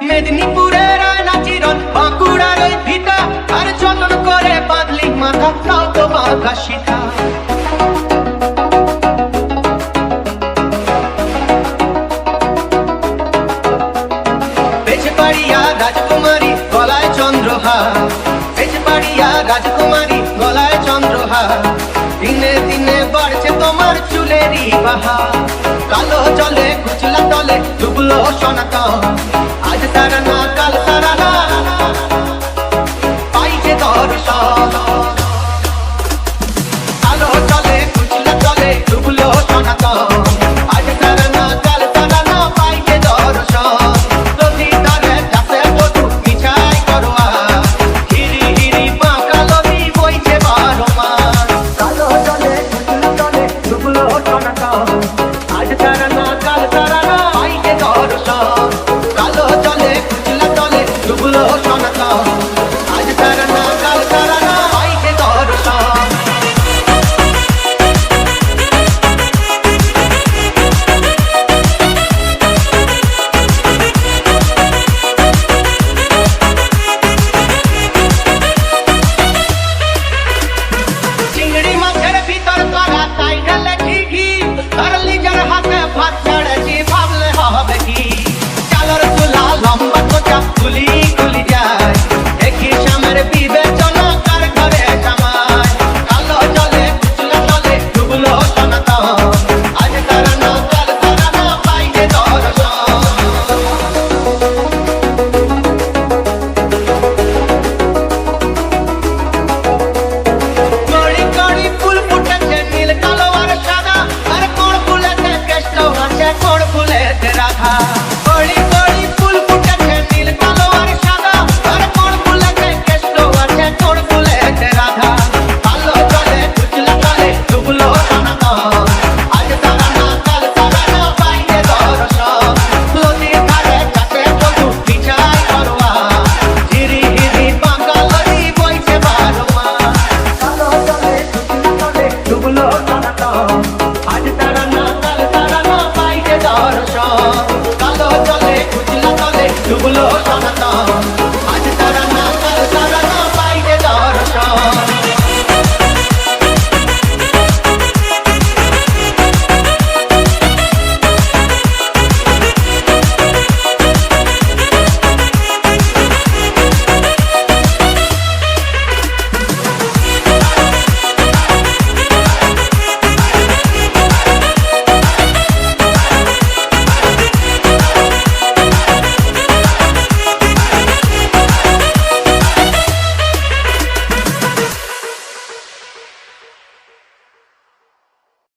মেদিনীপুরের নাচিরন বাঁকুড়ার ওই ভিটা আর যতন করে বাঁধলি মাথা তাও তো বাঁধা সীতা। বেজবাড়িয়া রাজকুমারী গলায় চন্দ্রহার, বেজবাড়িয়া রাজকুমারী গলায় চন্দ্রহার, দিনে দিনে বাড়ছে তোমার চুলেরই বাহার। কালো জলে কুচলা তলে ডুবলো সনাতন, আজ তারা না কাল তারা না পাইছে দর্শন। কালো জলে কুচলা তলে ডুবলো সনাতন, আজ তারা না কাল তারা না পাইছে দর্শন। নদী ধারে চাষে বধু মিছাই করোয়া, হিরি হিরি বাঁকা নদী বইছে 12 মাস। কালো জলে কুচলা তলে ডুবলো সনাতন, আজ তারা না কাল তারা না পাইছে দর্শন। কালো জলে কুচলা তলে ডুবলো সনাতন, আজ তারা না কাল তারা না পাইছে দর্শন। চিংড়ি মাছের ভিতর তোরা তাই ঢালে ঠিকই, ধরলি যার হাতে ভাত চড়েছি ভাবলে হবে কি। চালর চুলা লম্বা কোচা খুলি খুলি যায়, দেখি সামের বিবেচনা কার ঘরে জামায়। কালো জলে কুচলা তলে ডুবলো সনাতন, আজ তারা না কাল তারা না পাইছে দর্শন। কড়ি কড়ি ফুল ফুটেছে নীল কালো আর সাদা, আর কোন ফুলেতে কেষ্ট আছে কোন ফুলেতে রাধা। কড়ি কড়ি ফুল ফুটেছে নীল কালো আর সাদা, আর কোন ফুলেতে কেষ্ট আছে কোন ফুলেতে রাধা। কালো জলে কুচলা তলে ডুবলো সনাতন, আজ তারা না কাল তারা না পাইছে দর্শন। নদীর ধারে চাষে বধু মিছাই করোয়া, হিরি হিরি বাঁকা নদী বইছে 12 মাস। কালো জলে কুচলা তলে ডুবলো সনাতন,